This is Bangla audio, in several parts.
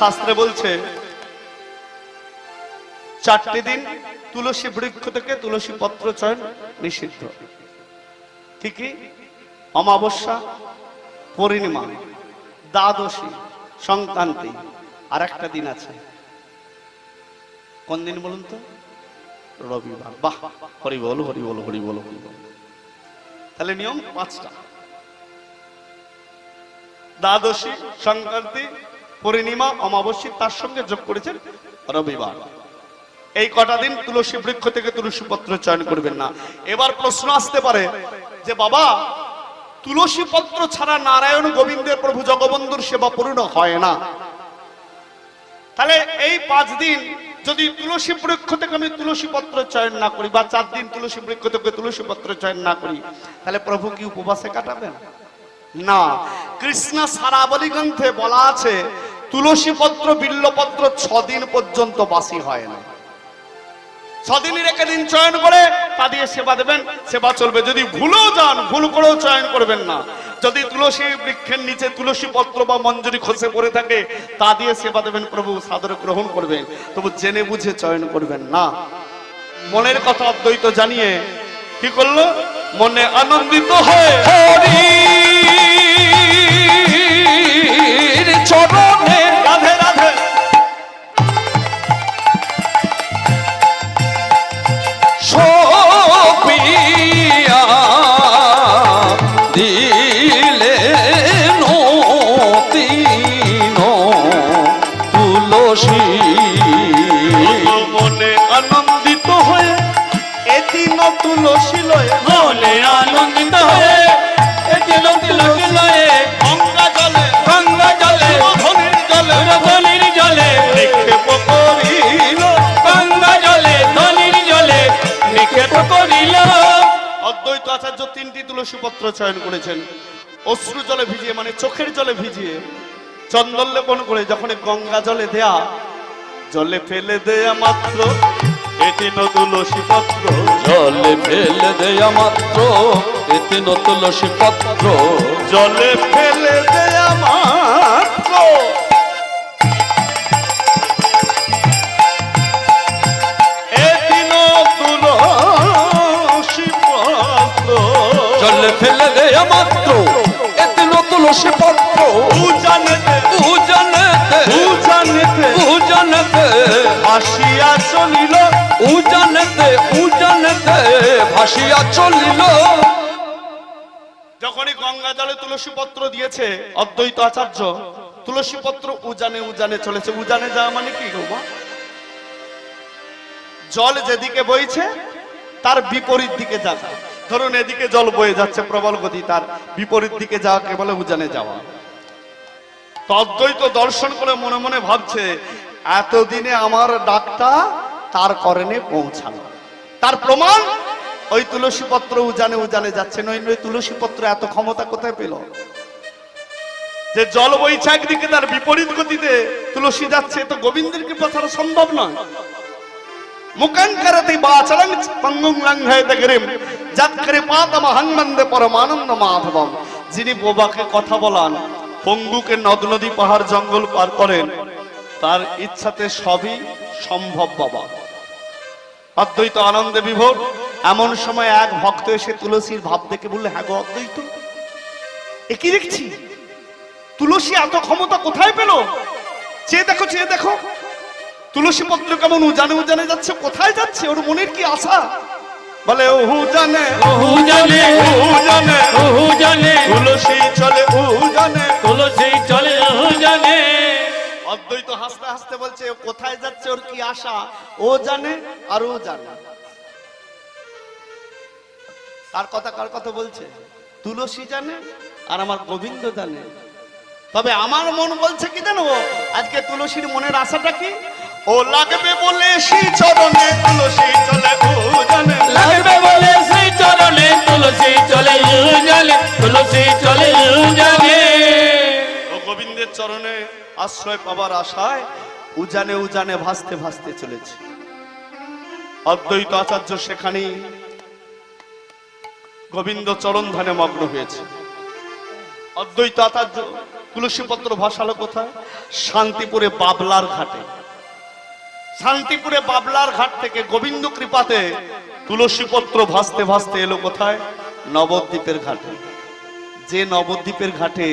শাস্ত্রে বলছে 4টি দিন তুলসী বৃক্ষ থেকে তুলসী পত্র চয়ন নিষিদ্ধ। কি কি? অমাবস্যা, পূর্ণিমা, দ্বাদশী, সংক্রান্তি, আর একটা দিন আছে। কোন দিন বলুন তো? রবিবার। বাহ, হরি বল হরি বল হরি বল হরি বল। তাহলে নিয়ম 5টা: দ্বাদশী, সংক্রান্তি, পূর্ণিমা, অমাবস্যা, তার সঙ্গে যোগ করেছেন রবিবার। এই কটা দিন তুলসী বৃক্ষ থেকে তুলসী পত্র চয়ন করবেন না। এবার প্রশ্ন আসতে পারে যে বাবা, তুলসী পত্র ছাড়া নারায়ণ গোবিন্দের প্রভু জগবন্ধুর সেবা পূর্ণ হয় না, তাহলে এই 5 দিন যদি তুলসী বৃক্ষ থেকে আমি তুলসী পত্র চয়ন না করি, বা 4 দিন তুলসী বৃক্ষ থেকে তুলসী পত্র চয়ন না করি, তাহলে প্রভু কি উপবাসে কাটাবেন? না। কৃষ্ণ সারাবলী গ্রন্থে বলা আছে তুলসী পত্র বিল্লপত্র 6 দিন পর্যন্ত বাসি হয় না। 6 দিনের এক দিন চয়ন করে তা দিয়ে সেবা দেবেন, সেবা চলবে। যদি ভুলেও যান, ভুল করেও চয়ন করবেন না। যদি তুলসী বৃক্ষের নিচে তুলসী পত্র বা মঞ্জরি খসে পড়ে থাকে, তা দিয়ে সেবা দেবেন, প্রভু সাদরে গ্রহণ করবেন। তবু জেনে বুঝে চয়ন করবেন না। মনের কথা অদ্বৈত জানিয়ে কি করলো? মনে আনন্দিত হয়ে হরির চরণে রাধে রাধে সপিয়া দিলে নতিন তুলসী। মনে আনন্দিত হয়ে এদিন তুলসী লয়ে, মনে আনন্দিত হয়ে এদিন তুলসী লয়ে, গঙ্গা জলে গঙ্গা জলে ধনির জলে ধনির জলে নিক্ষেপ করিল, গঙ্গা জলে ধনির জলে নিক্ষেপ করিল। অদ্বৈত আচার্য 3টি তুলসী পত্র চয়ন করেছেন। অশ্রু জলে ভিজিয়ে, মানে চোখের জলে ভিজিয়ে, চন্দন লেপন করে যখন গঙ্গা জলে দেয়া, জলে ফেলে দেয়া মাত্র এদিন তুলসী পত্র, জলে ফেলে দেয়া মাত্র এদিন তুলসী পত্র, জলে ফেলে দেয়া মাত্র এদিন তুলসী পত্র, জলে ফেলে দেয়া মাত্র এদিন তুলসী পত্র। উজানেতে উজানেতে উজানেতে উজানেতে ভাসিয়া চলিল, উজানেতে উজানেতে ভাসিয়া চলিল। যখনই গঙ্গা জলে তুলসী পত্র দিয়েছে অদ্বৈত আচার্য, তুলসী পত্র উজানে উজানে চলেছে। উজানে যাওয়া মানে কি গো? জল যেদিকে বইছে তার বিপরীত দিকে যাওয়া। ধরুন এদিকে জল বয়ে যাচ্ছে প্রবল গতি, তার বিপরীত দিকে যাওয়াকে বলে উজানে যাওয়া। তো অদ্বৈত দর্শন করে মনে মনে ভাবছে, এতদিনে আমার ডাকটা তার করণে পৌঁছালো। তার প্রমাণ ওই তুলসী পত্র উজানে উজানে যাচ্ছে। নইলে তুলসী পত্র এত ক্ষমতা কোথায় পেল? যে জল বইছে একদিকে, তার বিপরীত গতিতে তুলসী যাচ্ছে, তো গোবিন্দের কৃপা ছাড়া সম্ভব নয়। মুকান করতি বাচলং পঙ্গুং লঙ্ঘয়তে গিরিম যৎ কৃপাতমহং বন্দে পরমানন্দ মাধবম। যিনি বোবাকে কথা বলান, পঙ্গুকে নদ নদী পাহাড় জঙ্গল পার করেন, তার ইচ্ছাতে সবই সম্ভব বাবা। অদ্বৈত আনন্দে বিভোর। এমন সময় এক ভক্ত এসে তুলসীর ভাব দেখে বললে, হ্যাঁ গো অদ্বৈত, এ কি দেখছি? তুলসী এত ক্ষমতা কোথায় পেল? চেয়ে দেখো, চেয়ে দেখো, তুলসী পত্র কেমন উজানে উজানে যাচ্ছে। কোথায় যাচ্ছে? ওর মনের কি আশা? বলে ওহু জানে, ওহু জানে, ওহু জানে, ওহু জানে, তুলসী চলে ওহু জানে, তুলসী চলে ওহু জানে। অদ্বৈত হাসতে হাসতে বলছে, ও কোথায় যাচ্ছে, ওর কি আশা, ও জানে আর ও জানে। কার কথা বলছে? তুলসী জানে আর আমার গোবিন্দ জানে। তবে আমার মন বলছে কি জানো, আজকে তুলসীর মনের আশাটা কি? ও লাগবে বলে শ্রী চরণে তুলসী চলে ও জানে, লাগবে বলে শ্রী চরণে তুলসী চলে ও জানে, তুলসী চলে ও জানে। ও গোবিন্দের চরণে আশ্রয় পাবার আশায় উজানে উজানে ভাসতে ভাসতে চলেছে। অদ্বৈত আচার্য সেখানেই গোবিন্দ চরণ ধ্যানে মগ্ন হয়েছে। অদ্বৈত আচার্য তুলসী পত্র ভাসালো কোথায়? শান্তিপুরে বাবলার ঘাটে। শান্তিপুরে বাবলার ঘাট থেকে গোবিন্দ কৃপাতে তুলসী পত্র ভাসতে ভাসতে এলো কোথায়? নবদ্বীপের ঘাটে। যে নবদ্বীপের ঘাটে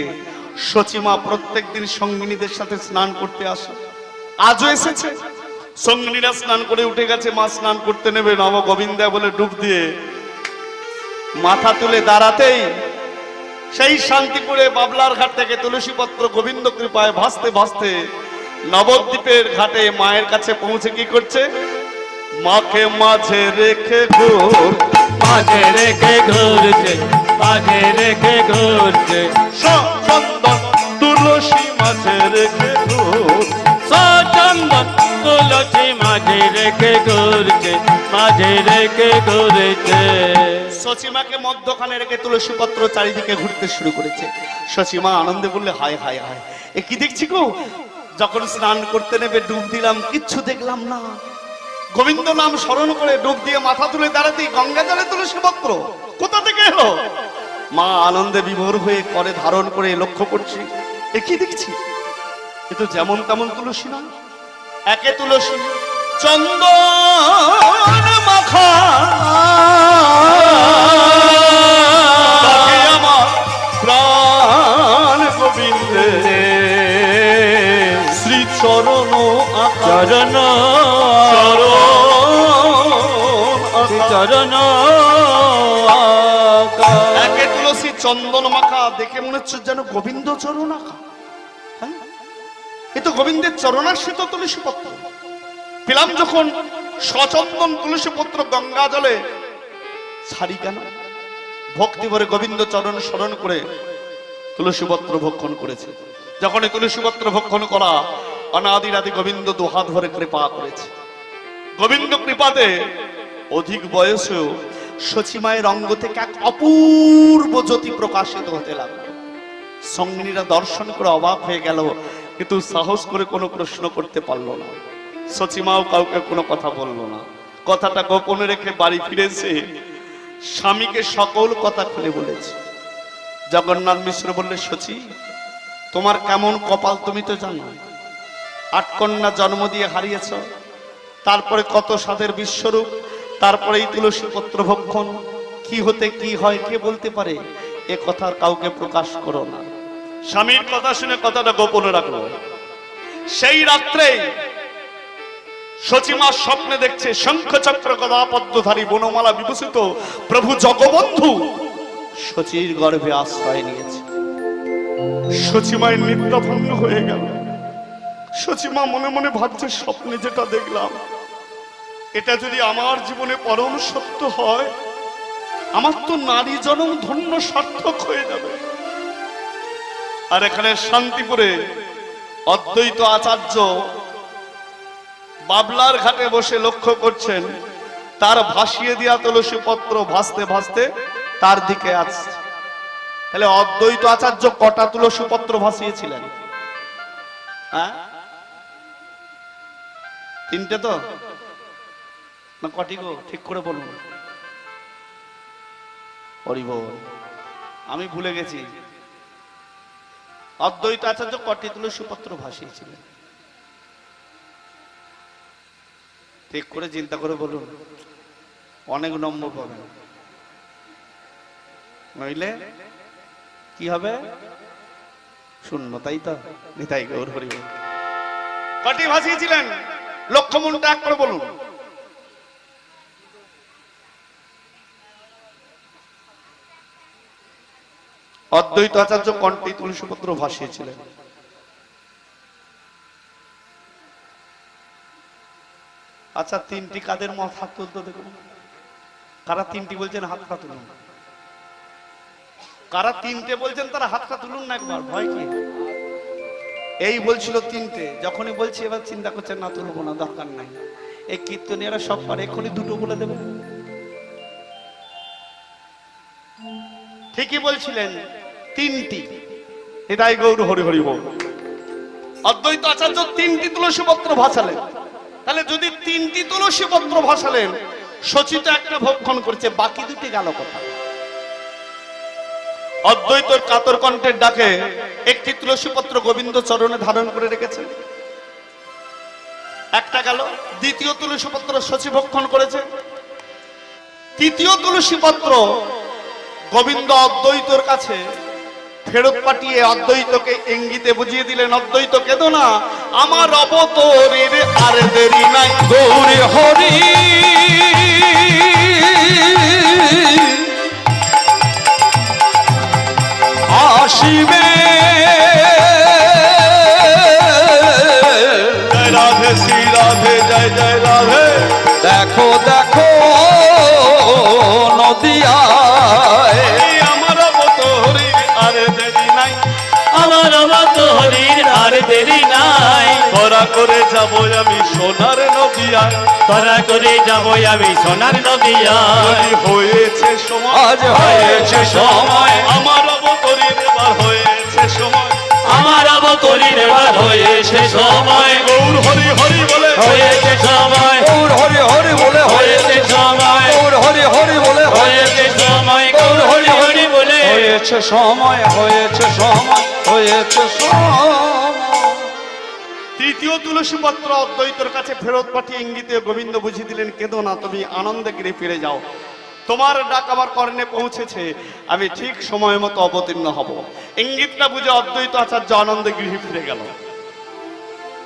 সচিমা প্রত্যেকদিন সঙ্গিনীদের সাথে স্নান করতে আসে, আজও এসেছে। সঙ্গিনীরা স্নান করে উঠে গেছে, মা স্নান করতে নেবে, নব গোবিন্দা বলে ডুব দিয়ে মাথা তুলে দাঁড়াতেই সেই শান্তিপুরে বাবলার ঘাট থেকে তুলসী পত্র গোবিন্দ কৃপায় ভাসতে ভাসতে নবদ্বীপের ঘাটে মায়ের কাছে পৌঁছে কি করছে? মাকে মাঝে রেখে ঘোর, মাঝে রেখে ঘুরছে, মাঝে রেখে ঘুরছে, চন্দন তুলসী মাঝে রেখে ঘোর, সচন্দন তুলসী মাঝে রেখে ঘুরছে, মাঝে রেখে ঘুরছে। সচিমাকে মধ্যখানে রেখে তুলসী পত্র চারিদিকে ঘুরতে শুরু করেছে। সচিমা আনন্দে বললে, হায় হায় হায়, এ কি দেখছি গো? যখন স্নান করতে নেবে ডুব দিলাম, কিচ্ছু দেখলাম না। গোবিন্দ নাম স্মরণ করে ডুব দিয়ে মাথা তুলে দাঁড়াতেই গঙ্গা জলে তুলসী পত্র কোথা থেকে এলো? মা আনন্দে বিভোর হয়ে করে ধারণ করে লক্ষ্য করছি, এ কি দেখছি? এ তো যেমন তেমন তুলসী না। একে তুলসী চন্দন মাখা, তাকে আমার প্রাণ গোবিন্দে শ্রী চরণ চরণ চরণ একে তুলসী চন্দন মাখা, দেখে মনে হচ্ছে যেন গোবিন্দ চরণ আঁকা। হ্যাঁ, এ তো গোবিন্দের চরণাশ্রিত তুলসী পত্র। পেলাম যখন সচন্দন তুলসী পত্র গঙ্গা জলে, ছাড়ি কেন? ভক্তি ভরে গোবিন্দ চরণ স্মরণ করে তুলসী পত্র ভক্ষণ করেছে। যখন এই তুলসী পত্র ভক্ষণ করা, অনাদি রাতি গোবিন্দ দুহাত ভরে কৃপা করেছে। গোবিন্দ কৃপাতে অধিক বয়সেও সচিমায়ের অঙ্গ থেকে এক অপূর্ব জ্যোতি প্রকাশিত হতে লাগলো। সঙ্গিনীরা দর্শন করে অবাক হয়ে গেল, কিন্তু সাহস করে কোনো প্রশ্ন করতে পারলো না। সচিমাও কাউকে কোনো কথা বললো না। কথাটা গোপনে রেখে বাড়ি ফিরেছে, স্বামীকে সকল কথা খুলে বলেছে। জগন্নাথ মিশ্র বললে, সচি, তোমার কেমন কপাল তুমি তো জানো। 8 কন্যা জন্ম দিয়ে হারিয়েছ, তারপরে কত সাধের বিশ্বরূপ, তারপরে এই তুলসী পত্র ভক্ষণ, কি হতে কি হয় কে বলতে পারে? এ কথা কাউকে প্রকাশ করো না। স্বামীর কথা শুনে কথাটা গোপনে রাখলো। সেই রাত্রে সচিমা স্বপ্নে দেখছে শঙ্খ চক্র গদা পদ্মধারী বনমালা বিভূষিত প্রভু জগবন্ধু সচির গর্ভে আশ্রয় নিয়েছে। সচিমায়ের নিদ্রা ভঙ্গ হয়ে গেল। সচিমা মনে মনে ভাবছে, স্বপ্নে যেটা দেখলাম, এটা যদি আমার জীবনে পরম সত্য হয়, আমার তো নারী জনম ধন্য সার্থক হয়ে যাবে। আর এখানে শান্তিপুরে অদ্বৈত আচার্য বাবলার ঘাটে বসে লক্ষ্য করছেন, তার ভাসিয়ে দেওয়া তুলসী পত্র ভাসতে ভাসতে তার দিকে আসছে। তাহলে অদ্বৈত আচার্য কটা তুলসী পত্র ভাসিয়েছিলেন? হ্যাঁ, 3টে তো না কটি গো? ঠিক করে বলুন। আমি ভুলে গেছি। অদ্বৈত আচার্য কটি তুলসী পত্র ভাসিয়েছিলেন? ঠিক করে চিন্তা করে বলুন, অনেক নম্বর পাবেন। নইলে কি হবে? শূন্য, তাই তো? নিতাই গৌর হরি বল। কটি ভাসিয়েছিলেন? লক্ষ্যমূলটা এক করে বলুন। অদ্বৈত আচার্য কণ্ঠে তুলসী পত্র ভাসিয়েছিলেন? আচ্ছা, 3টি কাদের মত? হাত তুলতে দেখুন। কারা 3টি বলছেন হাতটা তুলুন। কারা 3টে বলছেন তারা হাতটা তুলুন না একবার। ভয় কি? এই বলছিল 3টে, যখনই বলছি এবার চিন্তা করছেন না তুলবো না, দরকার নাই। এই কীর্তনীয়রা সব পারে, এখনই 2টো বলে দেবে। ঠিকই বলছিলেন, 3টি। হৃদয় গৌর হরি হরি বল। অদ্বৈত আচার্য 3টি তুলসী পত্র ভাসালেন। তাহলে যদি 3টি তুলসী পত্র ভাসালেন, সচিত একটা ভক্ষণ করেছে, বাকি 2টি গেল কোথায়? অদ্বৈতর কাতর কণ্ঠের ডাকে একটি তুলসী পত্র গোবিন্দ চরণে ধারণ করে রেখেছে। একটা গেল, দ্বিতীয় তুলসী পত্র শচী ভক্ষণ করেছে। তৃতীয় তুলসী পত্র গোবিন্দ অদ্বৈতর কাছে ফেরত পাঠিয়ে অদ্বৈতকে ইঙ্গিতে বুঝিয়ে দিলেন, অদ্বৈত কেঁদো না, আমার অবতরের আর দেরি নাই। গৌরী হরি আসিবে, জয় রাধে শ্রী রাধে, জয় জয় রাধে। দেখো দেখো নদিয়ায় আমার অবতরের আর দেরি নাই, আমার মতো হরির আর দেরি নাই। ধরা করে যাব আমি সোনার নদিয়ায়, ধরা করে যাবো আমি সোনার নদিয়ায়। হয়েছে সময়, আজ হয়েছে সময়, আমার অবতরের এবার হয়েছে সময়, আমার অবতরীর এবার হয়েছে সময়। গৌর হরি হরি বলে হয়েছে সময়, গৌর হরি হরি বলে হয়েছে সময়, গৌর হরি হরি বলে হয়েছে সময়, গৌর হরি হরি বলে হয়েছে সময়, হয়েছে সময়, হয়েছে সময়। তৃতীয় তুলসী পত্র অদ্বৈতর কাছে ফেরত পাঠিয়ে ইঙ্গিতে গোবিন্দ বুঝিয়ে দিলেন, কেঁদো না, তুমি আনন্দে গিরে ফিরে যাও, তোমার ডাক আমার কর্ণে পৌঁছেছে, আমি ঠিক সময় মতো অবতীর্ণ হব। ইঙ্গিতটা বুঝে অদ্বৈত আচার্য আনন্দে গৃহে ফিরে গেল।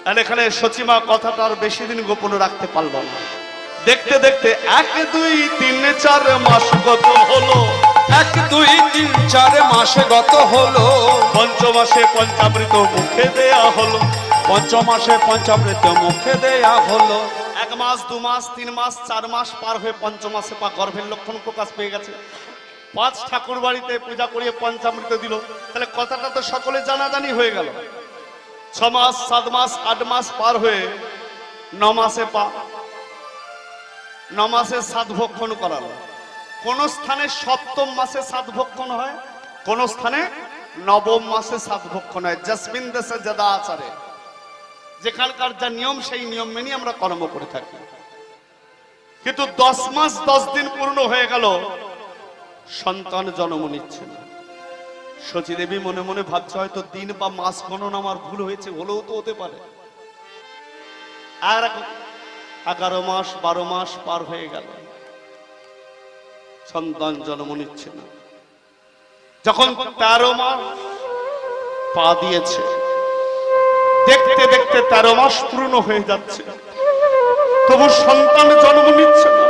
আর এখানে সচিমা কথাটা আর বেশি দিন গোপন রাখতে পারল না। দেখতে দেখতে 1 2 3 4 মাস গত হলো, 1 2 3 4 মাসে গত হলো, পঞ্চমাসে পঞ্চামৃত মুখে দেয়া হলো, পঞ্চমাসে পঞ্চামৃত মুখে দেয়া হলো। 1 মাস 2 মাস 3 মাস 4 মাস পার হয়ে পঞ্চমাসে পা গর্ভের লক্ষণ প্রকাশ পেয়ে গেছে। 5 ঠাকুর বাড়িতে পূজা করিয়ে পঞ্চামৃত দিল, তাহলে কথাটা তো সকলে জানাজানি হয়ে গেল। 6 মাস 7 মাস 8 মাস পার হয়ে 9 মাসে পা, 9 মাসে 7 ভক্ষণ করালো। কোন স্থানে 7ম মাসে 7 ভক্ষণ হয়, কোন স্থানে 9ম মাসে 7 ভক্ষণ হয়। জসমিন দেশে যদা আচারে, যেখানকার যা নিয়ম সেই নিয়ম মেনে আমরা কর্ম করে থাকি। কিন্তু 10 মাস 10 দিন পূর্ণ হয়ে গেল, সন্তান জন্ম নিচ্ছে না। সচী দেবী মনে মনে ভাবছে হয়তো দিন বা মাস গণনা আমার ভুল হয়েছে, হলেও তো হতে পারে। আর 11 মাস 12 মাস পার হয়ে গেল, সন্তান জন্ম নিচ্ছে না। যখন 13 মাস পা দিয়েছে, দেখতে দেখতে 13 মাস পূর্ণ হয়ে যাচ্ছে, তবু সন্তান জন্ম নিচ্ছে না।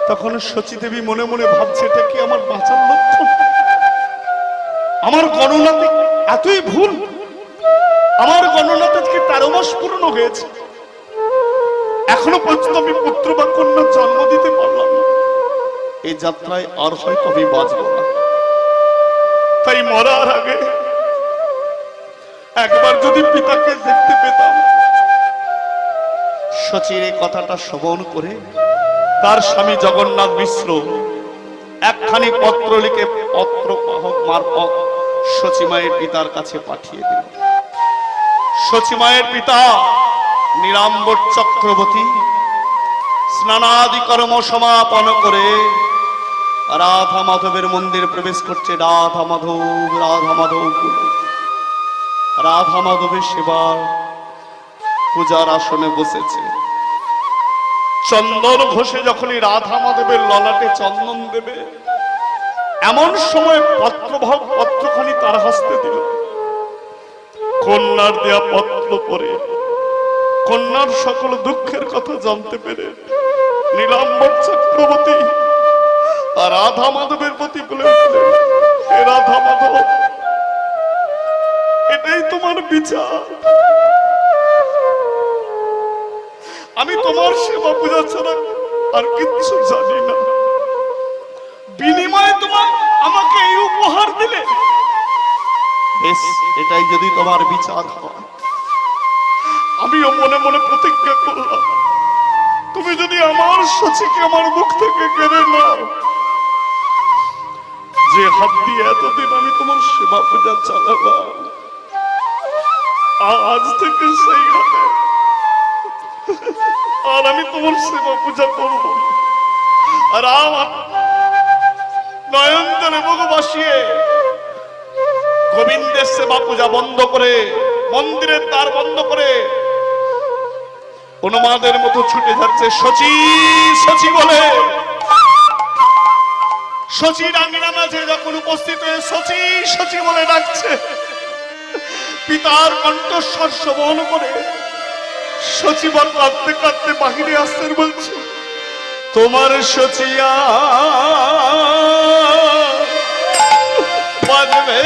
তখন সচী দেবী মনে মনে ভাবছে, এটা কি আমার বাঁচার লক্ষণ? আমার গণনাতে এতই ভুল, আমার গণনাতে 13 মাস পূর্ণ হয়েছে, এখনো পর্যন্ত আমি পুত্র বা কন্যা জন্ম দিতে পারলাম না। এই যাত্রায় আর হয়তো আমি বাঁচব না। তাই মরার আগে একবার যদি পিতাকে দেখতে পেতাম। সচির এই কথাটা শ্রবণ করে তার স্বামী জগন্নাথ মিশ্র একখানি পত্র লিখে পত্রবাহক মারফত সচিমায়ের পিতার কাছে পাঠিয়ে দিল। সচিমায়ের পিতা নীলাম্বর চক্রবর্তী স্নানাদি কর্ম সমাপন করে রাধা মাধবের মন্দিরে প্রবেশ করছে। রাধা মাধব বলে রাধা মাধবের সেবা পূজার আসনে বসেছে। চন্দন ঘষে যখনই রাধা মাধবের ললাটে চন্দন দেবে, এমন সময় পত্রবাহক পত্রখানি তার হস্তে দিল। কন্যার দেয়া পত্র পড়ে কন্যার সকল দুঃখের কথা জানতে পেরে নীলাম্বর চক্রবর্তী আর রাধা মাধবের প্রতি বলে উঠলেন, হে রাধা মাধব, এটাই তোমার বিচার? আমি তোমার সেবা পূজা ছাড়া আর কিচ্ছু জানি না। বিনিময়ে তোমার আমাকে এই উপহার দিলে, বেশ, এটাই যদি তোমার বিচার হয়, আমিও মনে মনে প্রতিজ্ঞা করলাম, তুমি যদি আমার সচিকে আমার মুখ থেকে কেড়ে নাও, যে হাত দিয়ে এতদিন আমি তোমার সেবা পূজা চালালাম, আজ থেকে সেই হাতে আর আমি তোমার সেবা পূজা করবো। আর আমার নয়ন জলে মুখ বাসিয়ে গোবিন্দের সেবা পূজা বন্ধ করে, মন্দিরের দ্বার বন্ধ করে উন্মাদের মতো ছুটে যাচ্ছে শচী শচী বলে। শচী ডাঙ্গিনা মাঝে যখন উপস্থিত হয়ে শচী শচী বলে ডাকছে, পিতার কণ্ঠস্বর শ্রবণ করে শচীবর কাঁদতে কাঁদতে বাহিরে আসতে বলছে, তোমার শচিয়া বাজবে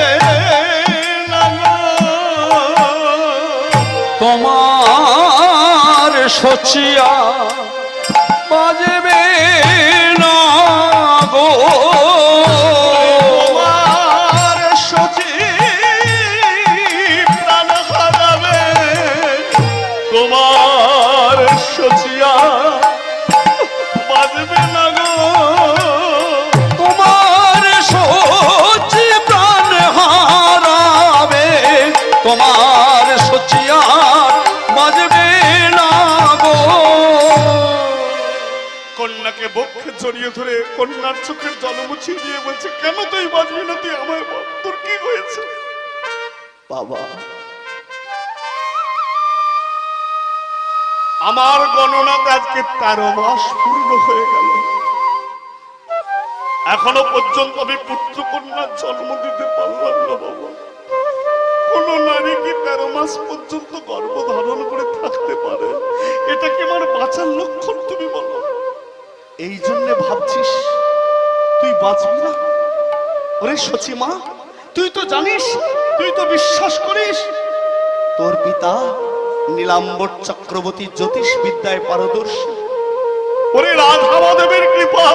না গো। তোমার শচিয়া বাজবে না গো। তোমার শচী প্রাণ হারাবে, তোমার শচিয়া বাজবে না গো। তোমার শচী প্রাণ হারাবে, তোমার শচিয়া বাজবে না গো। কন্যাকে বক্ষে জড়িয়ে ধরে কন্যার চোখের জল মুছিয়ে দিয়ে বলছে, কেন তুই বাজবি না? তুই আমার বল, তোর কি হয়েছে? বাবা, আমার গণনাতে আজকে 13 মাস পূর্ণ হয়ে গেল, এখনো পর্যন্ত আমি পুত্র কন্যার জন্ম দিতে পারলাম না। বাবা, কোন নারী কি 13 মাস পর্যন্ত গর্ভ ধারণ করে থাকতে পারে? এটা কি আমার বাঁচার লক্ষণ? তুমি বলো। এই জন্য ভাবছিস তুই বাঁচবি না? ওরে শচী মা, তুই তো জানিস, তুই তো বিশ্বাস করিস তোর পিতা নীলাম্বর চক্রবর্তী জ্যোতিষ বিদ্যায় পারদর্শী। ওরে রাধা মাধবের কৃপা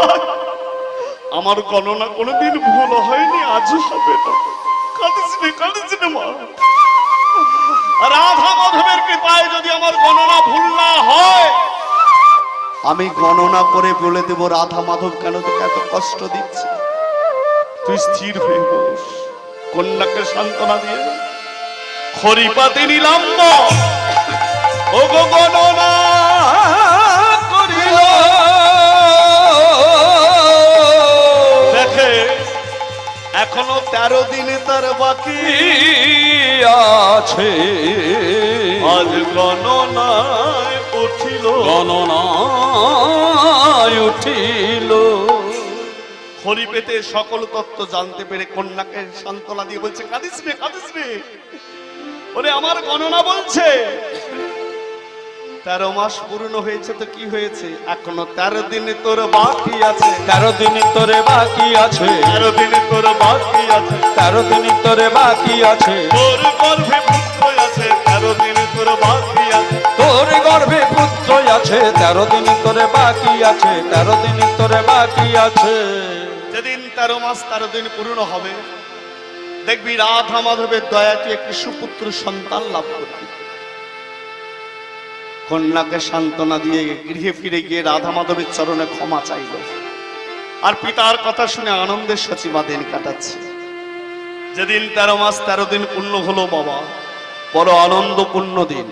আমার গণনা কোনোদিন ভুল হয়নি, আজও হবে না। কাঁদিস নে মা। রাধা মাধবের কৃপায় যদি আমার গণনা ভুল না হয়, আমি গণনা করে বলে দেব রাধা মাধব কেন তোকে এত কষ্ট দিচ্ছে। তুই স্থির হয়ে বস, কন্যাকে সান্ত্বনা দিয়ে খরিপাতে নিলাম্ব ও গো গণনা করিল। দেখে এখনো 13 দিনে তার বাকি আছে, আজ গণনায় উঠিল, গণনায় উঠিল। হরি পেতে সকল তত্ত্ব জানতে পেরে কন্যাকে সান্ত্বনা দিয়ে বলছে, কাঁদিস নে। ওরে আমার গণনা বলছে 13 মাস পূর্ণ হয়েছে, তো কি হয়েছে? এখনো 13 দিনে তোর বাকি আছে, 13 দিন তোরে বাকি আছে, 13 দিনে তোর বাকি আছে, 13 দিন তোরে বাকি আছে। তোর গর্ভে পুত্র আছে, 13 দিনে তোর বাকি আছে, তোর গর্ভে পুত্র আছে, 13 দিন তোরে বাকি আছে, 13 দিন তোরে বাকি আছে। যেদিন 13 মাস 13 দিন পূর্ণ হবে, দেখবি রাধা মাধবের দয়াতে একটি সুপুত্র সন্তান লাভ করবি। কন্যাকে সান্ত্বনা দিয়ে গৃহে ফিরে গিয়ে রাধা মাধবের চরণে ক্ষমা চাইল, আর পিতার কথা শুনে আনন্দের সচিবা দিন কাটাচ্ছে। যেদিন 13 মাস 13 দিন পূর্ণ হলো বাবা, বড় আনন্দপূর্ণ দিন।